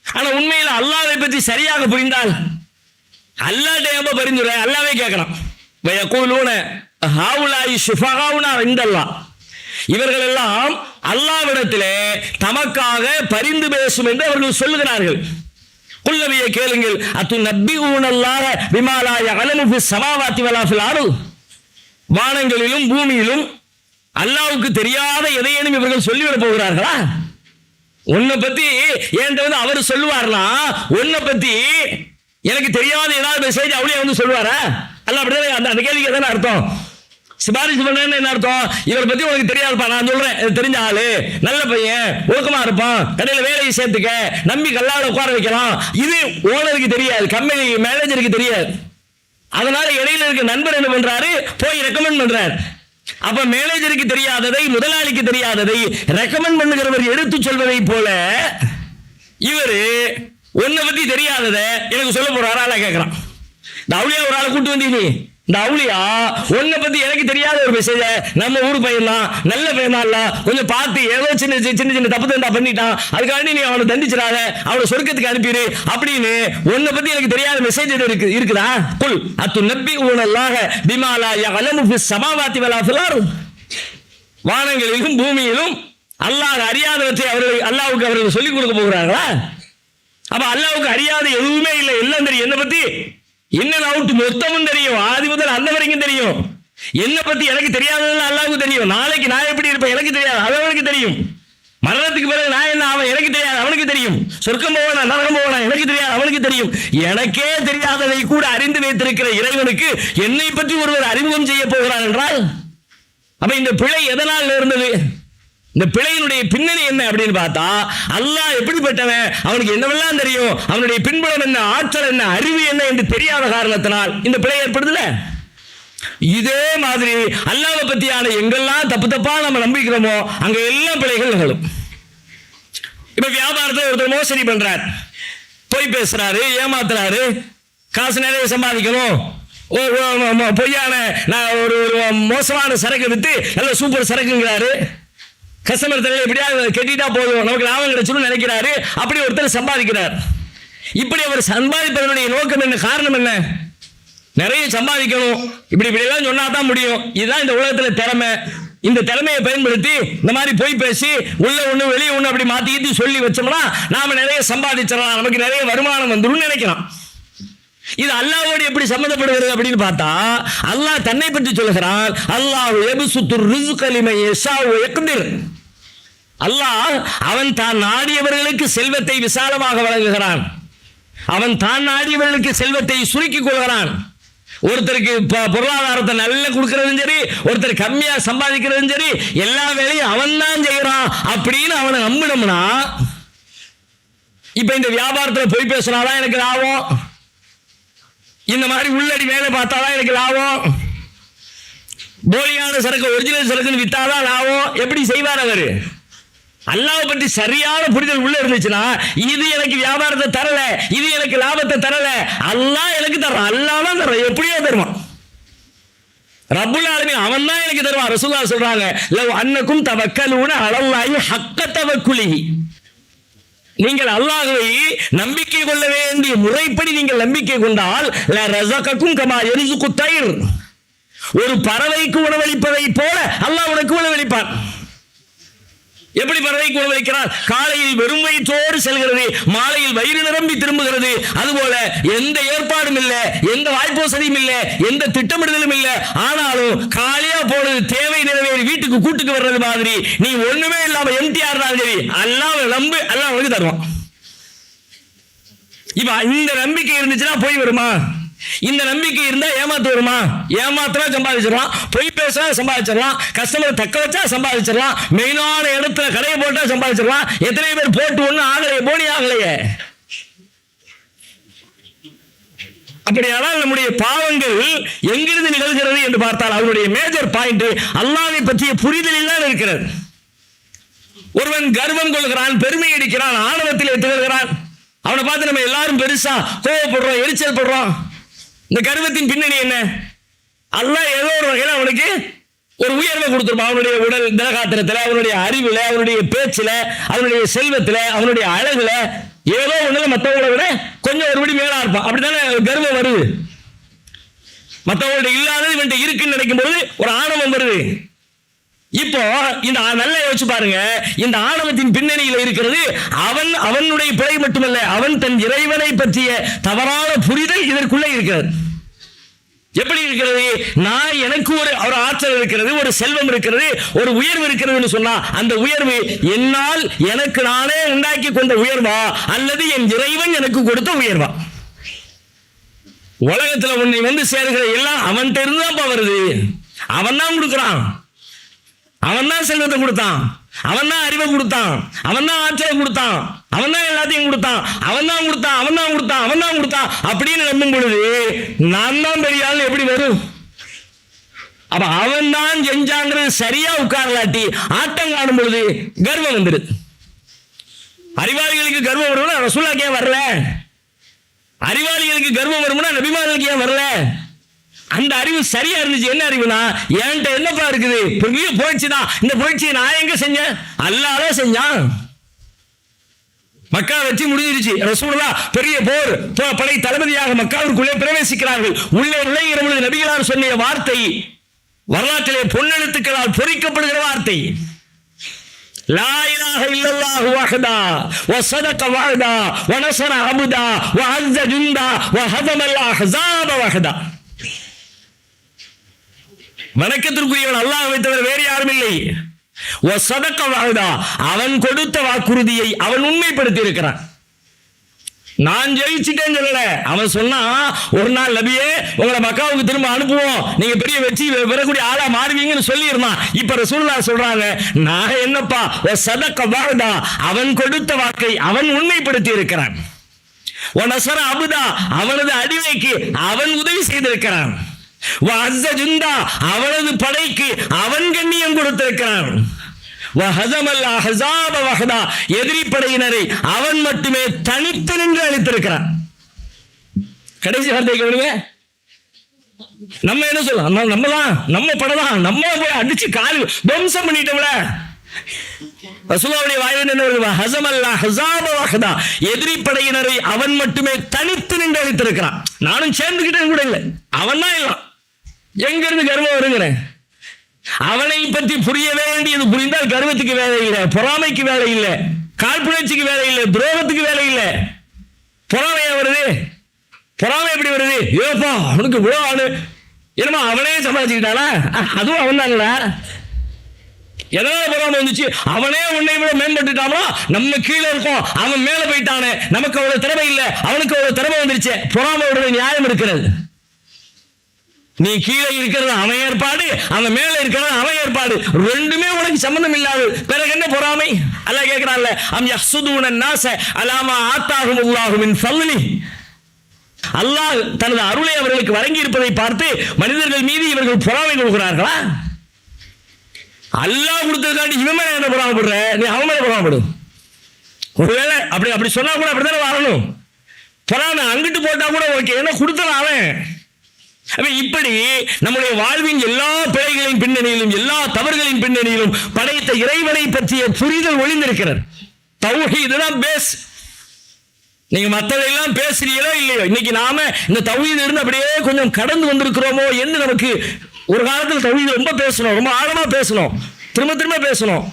B: ஆனா உண்மையில அல்லாஹ்வை பற்றி சரியாக புரிந்தால் அல்லாஹ்ட்ட ஏன் பரிந்துரை? அல்லாஹ்வே கேட்கறான். வயகூலூன ஹாவுலாயி ஷுஃபஹாவுனா இந்தல்லாஹ், இவர்கள் எல்லாம் அல்லாஹ்விடத்திலே தமக்காக பரிந்து பேசும் என்று அவர்கள் சொல்லுகிறார்கள். குல்லவியை கேளுங்கள், அத்து நபிஊனல்லாஹ பிமா லா யஅலமு ஃபிஸ் ஸமாவாத்தி வலா ஃபில் அர்த், வானங்களிலும் பூமியிலும் அல்லாஹ்வுக்கு தெரியாத எதையேனும் இவர்கள் சொல்லிவிட போகிறார்களா? உன்னை பத்தி என்கிட்ட அவர் சொல்லுவார்னா, உன்னை பத்தி எனக்கு தெரியாத ஏதாவது மெசேஜ் அவளே சொல்லுவாரா? அல்ல அப்படிதான். அந்த கேள்விக்கு தானே அர்த்தம். சிபாரிசு பண்றேன்னு என்ன அர்த்தம்? இவரை பத்தி உனக்கு தெரியாதுப்பா, நான் சொல்றேன், தெரிஞ்ச ஆளு, நல்ல பையன், ஒழுக்கமா இருப்பான், கடையில வேலையை சேர்த்துக்க, நம்பி கல்லால உட்கார வைக்கலாம். இது ஓனருக்கு தெரியாது, கம்பெனி மேனேஜருக்கு தெரியாது. அதனால இடையில இருக்க நண்பர் என்ன பண்றாரு? போய் ரெக்கமெண்ட் பண்றாரு. அப்ப மேனேஜருக்கு தெரியாததை, முதலாளிக்கு தெரியாததை ரெக்கமெண்ட் பண்ணுகிறவர் எடுத்து சொல்வதை போல இவரு உன்னை பத்தி தெரியாததை எனக்கு சொல்ல போறாரா கேட்கிறான். இந்த அவுளியா ஒரு ஆளை கூட்டு வந்தீங்க, இந்த அவுளியா உன்னை பத்தி எனக்கு தெரியாத ஒரு மெசேஜ, நம்ம ஊர் பையன் தான், நல்ல பையன் தான், இல்ல கொஞ்சம் பார்த்து ஏதோ சின்ன சின்ன தப்பு தண்டா பண்ணிட்டான், அதுக்காண்டி நீ அவனை தண்டிச்சிடாத, அவனை சொர்க்கத்துக்கு அனுப்பிடு அப்படின்னு உன்னை பத்தி எனக்கு தெரியாத மெசேஜ் இருக்குதா? குல் அத்து நபிஊனல்லாஹ பிமா லா யஅலமு ஃபிஸ் ஸமாவாத்தி வலா ஃபில் அர்த், வானங்களிலும் பூமியிலும் அல்லாஹ் அறியாதவற்றை அல்லாஹ்வுக்கு அவர்கள் சொல்லிக் கொடுக்க போகிறார்களா? அப்ப அல்லாஹ்வுக்கு அறியாத எதுவுமே இல்லை, எல்லாம் தெரியும். என்ன பத்தி இன்னும் அவுட் மொத்தமும் தெரியும், ஆதி முதல் அந்த வரைக்கும் தெரியும். என்ன பத்தி எனக்கு தெரியாததெல்லாம் அல்லாஹ்வுக்கு தெரியும். நாளைக்கு நான் எப்படி இருப்பேன் எனக்கு தெரியாது, அது அவனுக்கு தெரியும். மரணத்துக்கு பிறகு நான் என்ன அவன் எனக்கு தெரியாது, அவனுக்கு தெரியும். சொர்க்கம் போவனா நரகம் போவனா எனக்கு தெரியாது, அவனுக்கு தெரியும். எனக்கே தெரியாததை கூட அறிந்து வைத்திருக்கிற இறைவனுக்கு என்னை பற்றி ஒருவர் அறிமுகம் செய்ய போகிறார் என்றால், அப்ப இந்த பிழை எதனால் இருந்தது? இந்த பிழையினுடைய பின்னணி என்ன அப்படின்னு பார்த்தா, அல்லாஹ் எப்படிப்பட்டவன், அவனுக்கு என்னவெல்லாம் தெரியும், அவனுடைய பின்புலம் என்ன, ஆற்றல் என்ன, அறிவு என்ன என்று தெரியாத காரணத்தினால் இந்த பிழை ஏற்படுதுல. இதே மாதிரி அல்லாஹ்வை பத்தியான எங்கெல்லாம் தப்பா நம்ம நம்பிக்கிறோமோ அங்க எல்லா பிழைகள் நிகழும். இப்ப வியாபாரத்தை ஒருத்தர் மோசடி பண்றார், பொய் பேசுறாரு, ஏமாத்துறாரு, காசு நிறைய சம்பாதிக்கணும், பொய்யான ஒரு மோசமான சரக்கு வித்து நல்ல சூப்பர் சரக்குங்கிறாரு. கஸ்டமர் தலையில எப்படியாவது கெட்டிட்டா போதும், நமக்கு லாபம் கிடைச்சிடும் நினைக்கிறாரு. அப்படி ஒருத்தர் சம்பாதிக்கிறார். இப்படி அவர் சம்பாதிப்பதனுடைய நோக்கம் என்ன, காரணம் என்ன? நிறைய சம்பாதிக்கணும், இப்படி எல்லாம் சொன்னா தான் முடியும். இதுதான் இந்த உலகத்துல திறமை. இந்த திறமையை பயன்படுத்தி இந்த மாதிரி போய் பேசி உள்ள ஒண்ணு வெளியே ஒண்ணு அப்படி மாத்தி சொல்லி வச்சோம்னா நாம நிறைய சம்பாதிச்சிடலாம், நமக்கு நிறைய வருமானம் வந்துடும் நினைக்கலாம். இது அல்லாஹ்வோடு எப்படி சம்பந்தப்படுகிறது அப்படின்னு பார்த்தா, அல்லாஹ் தன்னை பற்றி சொல்லுகிறான், அல்லாஹ் யப்சுத்துர் ரிஸ்க லிமன் யஷாஉ வ யக்திர். அல்லாஹ் அவன் தான் நாடியவர்களுக்கு செல்வத்தை விசாலமாக வழங்குகிறான், அவன் தான் நாடியவர்களுக்கு செல்வத்தை சுருக்கிக் கொள்கிறான். ஒருத்தருக்கு பொருளாதாரத்தை நல்ல கொடுக்கறதும் சரி, ஒருத்தர் கம்மியா சம்பாதிக்கிறதும் சரி, எல்லா வேலையும் அவன் தான் செய்யறான் அப்படின்னு அவனை நம்பினோம்னா, இப்ப இந்த வியாபாரத்துல போய் பேசினாதான் எனக்கு லாபம், இந்த மாதிரி உள்ளடி வேலை பார்த்தாதான் எனக்கு லாபம், போலியான சரக்கு ஒரிஜினல் சரக்குன்னு வித்தாதான் லாபம், எப்படி செய்வார் அவரு? அல்லாஹ்வை பற்றி சரியான புரிதல் உள்ள இருந்துச்சுன்னா, இது எனக்கு வியாபாரத்தை தரல, இது எனக்கு லாபத்தை தரல, அல்லாஹ் எனக்கு தர்றான், அல்லாஹ் தான் தர்றான், எப்படியோ தருவான். ரப்புல் ஆலமீன் அவன் தான் எனக்கு தருவான். ரசூலுல்லாஹ் சொல்றாங்க, லவ் அன்னக்கும் தவக்கலூன அலல்லாஹி ஹக்க தவக்குலிஹி, நீங்கள் அல்லாஹ்வை நம்பிக்கை கொள்ள வேண்டிய முறைப்படி நீங்கள் நம்பிக்கை கொண்டால், ல ரஸகக்கும் கமா யர்ஸுகு தைர், ஒரு பறவைக்கு உணவளிப்பதை போல அல்லாஹ் உனக்கு உணவளிப்பான். எப்படி பறவைக்கு உணவளிக்கிறார்? காலையில் வெறும் வயிற்றோடு செல்கிறது, மாலையில் வயிறு நிரம்பி திரும்புகிறது. அதுபோல எந்த ஏற்பாடும் இல்லை, எந்த வாய்ப்பு வசதியும் இல்லை, எந்த திட்டமிடுதலும் இல்லை. ஆனாலும் காலியா போனது தேவை நிறைவேறி வீட்டுக்கு கூட்டுக்கு வர்றது மாதிரி நீ ஒண்ணுமே இல்லாம எம்டிஆர் தான் சரி, அல்லாஹ்வை நம்பு, அல்லாஹ் உனக்கு தருவான். இப்ப இந்த நம்பிக்கை இருந்துச்சுன்னா போய் வருமா? இந்த நம்பிக்கை இருந்தா ஏமாத்து வருமா? ஏமாத்தினா சம்பாதிச்சிடலாம், பொய் பேசினா சம்பாதிச்சிடலாம், கஸ்டமர் தக்க வச்சா சம்பாதிச்சிடலாம், மெயினான இடத்துல கடையை போட்டா சம்பாதிச்சிடலாம். எத்தனை பேர் போட்டு ஒண்ணு ஆகலையே, போனி ஆகலையே. அப்படியானால் நம்முடைய பாவங்கள் எங்கிருந்து நிகழ்கிறது என்று பார்த்தால் அவருடைய மேஜர் பாயிண்ட் அல்லாஹ்வை பற்றிய புரிதலில் தான் இருக்கிறது. ஒருவன் கர்வம் கொள்கிறான், பெருமை அடிக்கிறான், ஆணவத்தில் திகழ்கிறான். அவனை பார்த்து நம்ம எல்லாரும் பெருசா கோவப்படுறோம், எரிச்சல் படுறோம். இந்த கர்வத்தின் பின்னணி என்ன? அல்லாஹ் ஏதோ ஒரு வகையில் அவனுக்கு ஒரு உயர்வை கொடுத்துருப்பான். அவனுடைய உடல் திரகாத்திரத்தில், அவனுடைய அறிவுல, அவனுடைய பேச்சுல, அவனுடைய செல்வத்துல, அவனுடைய அழகுல, ஏதோ ஒண்ணுல மற்றவங்களை விட கொஞ்சம் ஒருபடி மேலா இருப்பான். அப்படித்தானே கர்வம் வருது. மற்றவங்கள்ட்ட இல்லாதது இவன்ட்ட இருக்குன்னு நினைக்கும் போது ஒரு ஆணவம் வருது. இப்போ இந்த நல்ல யோசிச்சு பாருங்க, இந்த ஆணவத்தின் பின்னணியில் இருக்கிறது அவனுடைய பிழை மட்டுமல்ல, அவன் தன் இறைவனை பற்றிய தவறான புரிதல் இதற்குள்ளே இருக்கிறது. எப்படி இருக்கிறது? நான் எனக்கு ஒரு ஆற்றல் இருக்கிறது, ஒரு செல்வம் இருக்கிறது, ஒரு உயர்வு இருக்கிறதுன்னு சொன்னா அந்த உயர்வு என்னால் எனக்கு நானே உண்டாக்கி கொண்ட உயர்வா அல்லது என் இறைவன் எனக்கு கொடுத்த உயர்வா? உலகத்துல உன்னை வந்து சேர்கிற எல்லாம் அவன்கிட்ட இருந்துதான் வருது. அவன் தான் கொடுக்கிறான், அவன் தான் செல்வத்தை கொடுத்தான், அவன் தான் அறிவை கொடுத்தான், அவன் தான் ஆற்றலை கொடுத்தான், அவன் தான் எல்லாத்தையும் கொடுத்தான், அவன் தான் கொடுத்தான், அவன் தான் கொடுத்தான், அவன் தான் கொடுத்தான் அப்படின்னு நம்பும் பொழுது நான் தான் பெரிய ஆள் எப்படி வரும்? அப்ப அவன் தான் செஞ்சாங்கிறது சரியா உட்காரலாட்டி ஆட்டம் காணும் பொழுது கர்வம் வந்துடுது. அறிவாளிகளுக்கு கர்வம் வரும்னா ரசூலுல்லாஹ் ஏன் வரல? அறிவாளிகளுக்கு கர்வம் வரும்னா நபிமார்களுக்கு ஏன் வரல? அந்த அறிவு சரியா இருந்துச்சு. என்ன அறிவுனா, என்கிட்ட என்னப்பா இருக்குது, பெரிய புகழ்ச்சிதான். இந்த புகழ்ச்சியை நான் எங்க செஞ்சேன்? அல்லாஹ் செஞ்சான். மக்கா வெற்றி முடிஞ்சிருச்சு. ரசூலுல்லாஹ் பெரிய போர் படை தளபதியாக மக்காவிற்குள்ளே பிரவேசிக்கிறார்கள். உள்ளே நுழைகிற பொழுது நபிகளார் சொன்ன வார்த்தை வரலாற்றிலே பொன்னெழுத்துக்களால் பொறிக்கப்படுகிற வார்த்தை, லா இலாஹ இல்லல்லாஹு வஹ்தா வஸதக வஅதா வனஸர அப்தா வஅஸ்ஸ ஜுந்தா வஹதமல் அஹ்ஸாப வஹ்தா. வணக்கத்திற்குரியவன் அல்லாஹ்வை தவிர வேறு யாரும் இல்லை. வஸதக வஅதா, அவன் கொடுத்த வாக்குறுதியை அவன் உண்மைப்படுத்தி இருக்கிறான். நான் ஜெயிச்சிட்டேன்னு சொல்லல. அவன் சொன்னா ஒரு நாள் நபியே உங்களை மக்காவுக்கு திரும்ப அனுப்புவோம், நீங்க பெரிய வெற்றி பெறக்கூடிய ஆளா மாறுவீங்கன்னு சொல்லி இருந்தான். இப்ப ரசூலுல்லாஹ் சொல்றாங்க, நான் என்னப்பா வஸதக வஅதா, அவன் கொடுத்த வாக்கை அவன் உண்மைப்படுத்தி இருக்கிறான். வனஸர அப்தா, அவனது அடிமைக்கு அவன் உதவி செய்திருக்கிறான். வஅஸ்ஸ ஜுந்தா, அவனது படைக்கு அவன் கண்ணியம் கொடுத்திருக்கிறான். வஹதமல் அஹ்ஸாப வஹதா, எதிரி படையினரை அவன் மட்டுமே தனித்து நின்று அழித்திருக்கிறான். கடைசி வார்த்தை கேளுங்க. நம்ம என்ன சொல்லலாம்? நம்ம படம் நம்ம போய் அடிச்சு கால் துவம்சம் பண்ணிட்டோம்ல. ரசூலுல்லாஹ்வுடைய வாயிலிருந்து என்ன வருது? வஹதமல் அஹ்ஸாப வஹதா, எதிரி படையினரை அவன் மட்டுமே தனித்து நின்று அழித்திருக்கிறான். நானும் சேர்ந்துக்கிட்டேன் கூட இல்லை, அவன் தான் இல்லை. எங்க இருந்து கர்வம் வருங்கிறேன்? அவனை பற்றி புரிய வேண்டியது புரிந்தால் கர்வத்துக்கு வேலை இல்லை, பொறாமைக்கு வேலை இல்லை, காழ்ப்புணர்ச்சிக்கு வேலை இல்லை, துரோகத்துக்கு வேலை இல்லை. பொறாமையா வருது? பொறாமை எப்படி வருது? ஏப்பா அவனுக்கு இவ்வளவு ஆளு, என்னமா அவனே சம்பாதிச்சுக்கிட்டானா? அதுவும் அவன் தாங்களா? எதனால பொறாமை வந்துச்சு? அவனே உன்னை விட மேம்பட்டுட்டானோ, நம்ம கீழே இருக்கோம், அவன் மேல போயிட்டானே, நமக்கு அவ்வளவு திறமை இல்லை, அவனுக்கு அவ்வளவு திறமை வந்துருச்சு. பொறாமை நியாயம் இருக்கிறது. நீ கீழே இருக்கிறது அவன் ஏற்பாடு, அவன் மேல இருக்கிறது அவன் ஏற்பாடு, ரெண்டுமே உனக்கு சம்பந்தம் இல்லாது பிறகு என்ன பொறாமை? அல்லாஹ் கேட்கிறான்ல, அம் யஹ்சுதூன الناس على ما آتاهم الله من فضله. அல்லாஹ் தனது அருளை அவர்களுக்கு வழங்கி இருப்பதை பார்த்து மனிதர்கள் மீது இவர்கள் பொறாமை கொள்கிறார்களா? அல்லாஹ் கொடுத்ததுக்காண்டி இவன் மேல என்ன பொறாமைப்படுற? நீ அவன் மேல பொறாமைப்படு. ஒருவேளை அப்படி சொன்னா கூட அப்படித்தானே வரணும். பொறாமை அங்கிட்டு போட்டா கூட ஓகே, ஏன்னா கொடுத்தல அவன். இப்படி நம்முடைய வாழ்வின் எல்லா பிழைகளின் பின்னணியிலும், எல்லா தவறுகளின் பின்னணியிலும் படைத்த இறைவனை பற்றிய புரிதல் ஒளிந்திருக்கிறது. தௌஹீத் தான் பேஸ். நீங்க மற்றதையெல்லாம் பேசுறீங்களோ இல்லையோ, இன்னைக்கு நாம இந்த தௌஹீத் இருந்து அப்படியே கொஞ்சம் கடந்து வந்திருக்கிறோமோ என்று நமக்கு ஒரு காலத்தில் தௌஹீத் ரொம்ப பேசணும், ரொம்ப ஆழமா பேசணும், திரும்ப பேசணும்.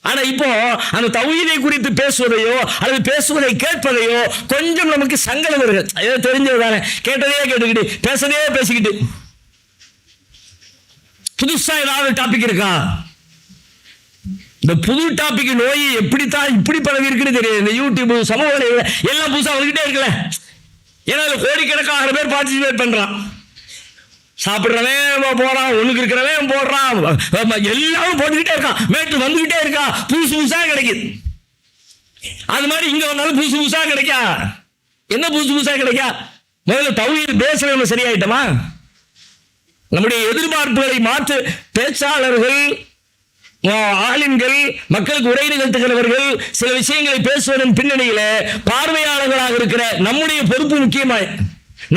B: ஆனா இப்போ அந்த தௌஹீதை குறித்து பேசுவதையோ அல்லது பேசுவதை கேட்பதையோ கொஞ்சம் நமக்கு சங்கடம் வருது. ஏதோ தெரிஞ்சதுதானே, கேட்டதே கேட்டுக்கிட்டு பேசதே பேசிக்கிட்டு. புதுசா ஏதாவது டாபிக் இருக்கா? இந்த புது டாபிக் நோய் எப்படித்தான் இப்படி பரவி இருக்குன்னு தெரியாது. இந்த யூடியூப் சமூக எல்லாம் புதுசா வந்துகிட்டே இருக்குல்ல. ஏன்னா கோடிக்கணக்கான பேர் பார்ட்டிசிபேட் பண்றான். சாப்பிட்றவன் போறான், ஒண்ணுக்கு இருக்கிறவன் போடுறான், எல்லாரும் போட்டுக்கிட்டே இருக்கான், மேட்டு வந்துகிட்டே இருக்கா, புதுசு புதுசா கிடைக்குது. அது மாதிரி இங்க வந்தாலும் புதுசு புதுசா கிடைக்கா. என்ன புதுசு புதுசா கிடைக்கா? முதல்ல தௌஹீத் பேசுறவங்க சரியாயிட்டமா? நம்முடைய எதிர்பார்ப்புகளை மாற்று பேச்சாளர்கள், ஆலிம்கள், மக்களுக்கு உரை நிகழ்த்துகிறவர்கள் சில விஷயங்களை பேசுவதன் பின்னணியில பார்வையாளர்களாக இருக்கிற நம்முடைய பொறுப்பு முக்கியமாய்.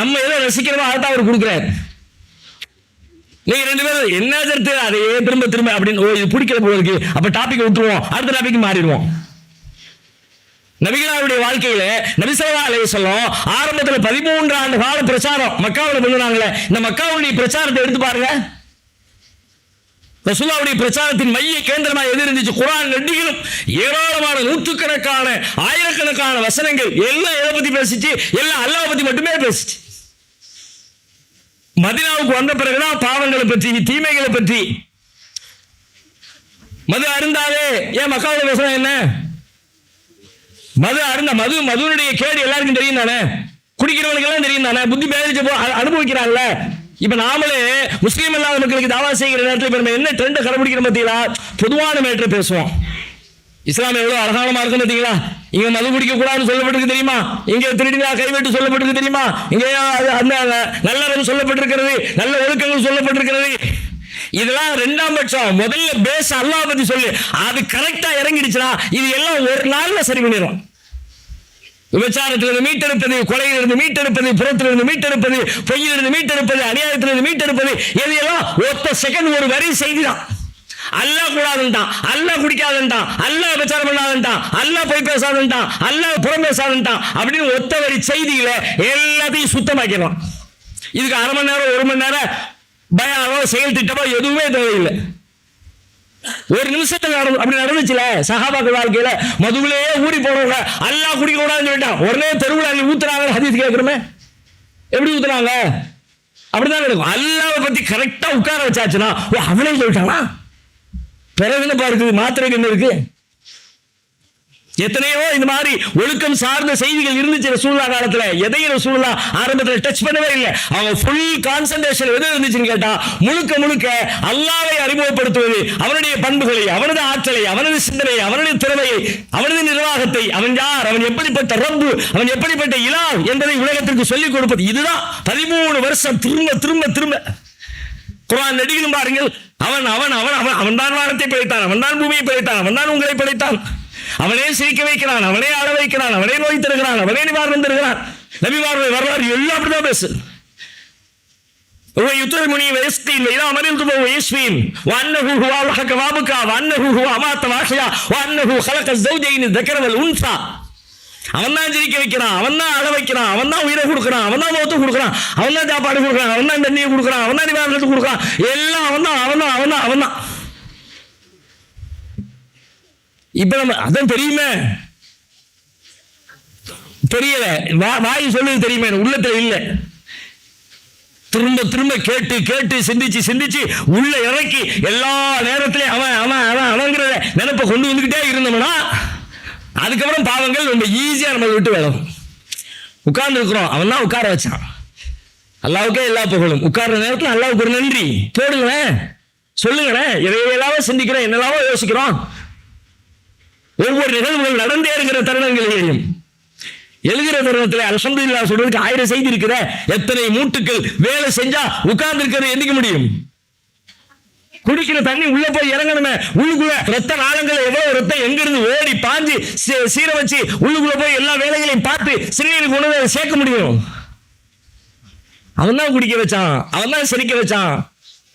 B: நம்ம எதை ரசிக்கிறோமோ அதான் அவர் கொடுக்கிறார். நீங்க ரெண்டு பேரும் என்ன கருத்து அதையே திரும்ப திரும்ப அப்படின்னு இது பிடிக்கிற போல இருக்கு, அப்ப டாபிக் விட்டுருவோம், அடுத்த டாபிக் மாறிடுவோம். நபிகளாருடைய வாழ்க்கையில நபி ஸல்லல்லாஹு அலைஹி வஸல்லம் ஆரம்பத்துல 13 ஆண்டு கால பிரச்சாரம் மக்காவுல பண்ணுனாங்களே, இந்த மக்காவுடைய பிரச்சாரத்தை எடுத்து பாருங்க. ரசூலுல்லாஹ்வுடைய பிரச்சாரத்தின் மைய கேந்திரமா எது இருந்துச்சு? குர்ஆன் நெடுகிலும் ஏராளமான நூற்றுக்கணக்கான ஆயிரக்கணக்கான வசனங்கள் எல்லாம் எதை பத்தி பேசிச்சு? எல்லாம் அல்லாஹ் பத்தி மட்டுமே பேசிச்சு. மதீனாவுக்கு வந்த பிறகுதான் பாவங்களை பற்றி, தீமைகளை பற்றி. மது அருந்தாதே, ஏன் மக்காவுல பேசுறாங்க? என்ன மது அருந்த மதுனுடைய கேடு எல்லாருக்கும் தெரியும் தானே, குடிக்கிறவங்களுக்கு எல்லாம் தெரியும் தானே, புத்தி பேரிச்ச அனுபவிக்கிறாங்கல்ல. இப்ப நாமளே முஸ்லீம் இல்லாத மக்களுக்கு தாவா செய்கிற நேரத்தில் இப்ப நம்ம என்ன ட்ரெண்ட் கடைபிடிக்கிற பார்த்தீங்களா? பொதுவான மேட்டரை பேசுவோம். இஸ்லாம் எவ்வளவு அழகானமா இருக்கும் பார்த்தீங்களா? இங்க மது குடிக்க கூடாதுன்னு சொல்லப்பட்டிருக்கு தெரியுமா? இங்க திருடினா கைவிட்டு சொல்லப்பட்டிருக்கு தெரியுமா? இங்க அந்த நல்லறம் சொல்லப்பட்டிருக்கிறது, நல்ல ஒழுக்கங்கள் சொல்லப்பட்டிருக்கிறது. இதெல்லாம் இரண்டாம் பட்சம். முதல்ல பேச அல்லாஹ் பத்தி சொல்லு, அது கரெக்டா இறங்கிடுச்சுனா இது எல்லாம் ஒரு நாள்ல சரி பண்ணிடும். விபச்சாரத்திலிருந்து மீட்டெடுப்பது, கொலையிலிருந்து மீட்டெடுப்பது, புறத்திலிருந்து மீட்டெடுப்பது, பொய்யிலிருந்து மீட்டெடுப்பது, அநியாயத்திலிருந்து மீட்டெடுப்பது, எதையெல்லாம் ஒத்த செகண்ட் ஒரு வரி செய்திதான். அல்லாஹ் கூடாதுன்ட்டான், அல்லாஹ் குடிக்காதுன்ட்டான், அல்லாஹ் விபச்சாரம் பண்ணாதுன்ட்டான், அல்லாஹ் போய் பேசாதுன்ட்டான், அல்லாஹ் புறம் பேசாதுன்ட்டான் அப்படின்னு ஒத்த வரி செய்தியில எல்லாத்தையும் சுத்தமாக்கிடலாம். இதுக்கு அரை மணி நேரம், 1 மணி நேரம் பயானோ செயல் திட்டமோ எதுவுமே தேவையில்லை. ஒரு நிமிஷத்துல அப்படி நடந்துச்சுல சஹாபாக்கள் வாழ்க்கையில. மதுவிலேயே ஊறி போறவங்க அல்லாஹ் குடிக்க கூடாதுன்னு சொல்லிட்டான், உடனே தெருவுல ஊத்துறாங்க. ஹதீஸ் கேட்கிறோமே, எப்படி ஊத்துறாங்க? அப்படிதான் இருக்கும். அல்லாஹ்வை பத்தி கரெக்டா உட்கார வச்சாச்சுன்னா அவனே சொல்லிட்டாங்களா? பிறகு என்ன பாருக்கு, மாத்திரை என்ன இருக்கு? எத்தனையோ இந்த மாதிரி ஒழுக்கம் சார்ந்த செய்திகள் இருந்துச்சு ரசூலுல்லாஹ் காலத்துல. எதையும் ரசூலுல்லாஹ் ஆரம்பத்தில் டச் பண்ணவே இல்லை. அவங்க ஃபுல் கான்சென்ட்ரேஷன் எது இருந்துச்சுன்னு கேட்டா, முழுக்க முழுக்க அல்லாஹ்வை அறிமுகப்படுத்துவது, அவனுடைய பண்புகளை, அவனது ஆற்றலை, அவனது சிந்தனையை, அவனது திறமையை, அவனது நிர்வாகத்தை, அவன் யார், அவன் எப்படிப்பட்ட ரப்பு, அவன் எப்படிப்பட்ட இலாஹ் என்பதை உலகத்திற்கு சொல்லிக் கொடுப்பது. இதுதான் 13 வருஷம் திரும்ப திரும்ப திரும்ப குர்ஆன் நெடுகிலும் பாருங்கள். அவன் அவன் அவன் அவன் அவன் தான் வானத்தை படைத்தான், அவன் தான் பூமியை படைத்தான், அவன் தான் உங்களை படைத்தான், அவனே சிரிக்க வைக்கிறான், அவனே ஆட வைக்கிறான், அவனே நோய் தருகிறான், அவனே நிவாரணம் தருகிறான். நபிமாருடைய வரலாறு எல்லாம் அப்படிதான் பேசு. ويطعمني ويسقين وإذا مرضت فهو يشفين وأنه هو أضحك وأبكى وأنه هو أمات وأحيا وأنه خلق الزوجين الذكر والأنثى. அவன் தான் சிரிக்க வைக்கிறான், அவன் தான் அழ வைக்கிறான், அவன் தான் உயிரை கொடுக்குறான், அவன் தான் மௌத்தை கொடுக்குறான், அவன் தான் சாப்பாடு கொடுக்குறான், அவன் தான் தண்ணியை கொடுக்குறான், அவன் தான் நிவாரணத்தை கொடுக்குறான். எல்லாம் அவன் தான் அவன் தான் அவன் தான் அவன் தான். இப்ப நம்ம அதான் தெரியுமே, தெரியல, வாய் சொல்லுது தெரியுமே, உள்ளத்துல இல்லை. திரும்ப திரும்ப கேட்டு கேட்டு சிந்திச்சு சிந்திச்சு உள்ள இறக்கி எல்லா நேரத்திலையும் அவன் அவன் அவன் அவங்கிறத நினைப்ப கொண்டு வந்துகிட்டே இருந்தோம்னா அதுக்கப்புறம் பாவங்கள் ரொம்ப ஈஸியா நம்ம விட்டு விடும். உட்கார்ந்து இருக்கிறோம், அவன் தான் உட்கார வச்சான். அல்லாவுக்கே எல்லா புகழும். உட்கார்ற நேரத்தில் அல்லாவுக்கு ஒரு நன்றி போடுங்களேன், சொல்லுங்களேன். எதையெல்லாமோ சிந்திக்கிறோம், என்னெல்லாமோ யோசிக்கிறோம். ஒவ்வொரு நிகழ்வுகள் நடந்தே இருக்கிற தருணங்களையும் எழுகிற தருணத்தில் அல்ஹம்துலில்லாஹ் சொல்றதுக்கு 1000 செய்தி இருக்கிற. எத்தனை மூட்டுக்கள் வேலை செஞ்சா உட்கார்ந்து இருக்கிறது எந்திக்க முடியும்? குடிக்கிற தண்ணி உள்ள போய் இறங்கணுமே, உள்ளுக்குள்ள ரத்த நாளங்கள் எவ்வளவு ரத்தம் எங்க இருந்து ஓடி பாஞ்சு சீர வச்சு உள்ளுக்குள்ள போய் எல்லா வேலைகளையும் பார்த்து சிறுநீருக்கு உணவை சேர்க்க முடியும்? அவன் தான் குடிக்க வச்சான், அவன் தான் சிரிக்க வச்சான்,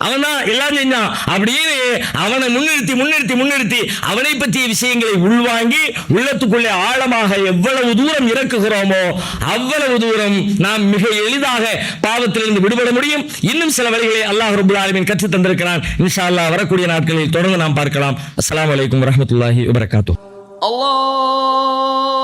B: அவன் தான் எல்லாம் செஞ்சான். அப்படின்னு அவனை முன்னிறுத்தி முன்னிறுத்தி முன்னிறுத்தி அவனை பற்றிய விஷயங்களை உள்வாங்கி உள்ளத்துக்குள்ளே ஆழமாக எவ்வளவு தூரம் இறக்குகிறோமோ அவ்வளவு தூரம் நாம் மிக எளிதாக பாவத்திலிருந்து விடுபட முடியும். இன்னும் சில வழிகளை அல்லாஹ் ரப்பல் ஆலமீன் கற்றுத் தந்திருக்கிறான். இன்ஷா அல்லாஹ் வரக்கூடிய நாட்களில் தொடர்ந்து நாம் பார்க்கலாம். அஸ்ஸலாமு அலைக்கும் வரஹ்மத்துல்லாஹி வபரகாத்துஹு. அல்லாஹ்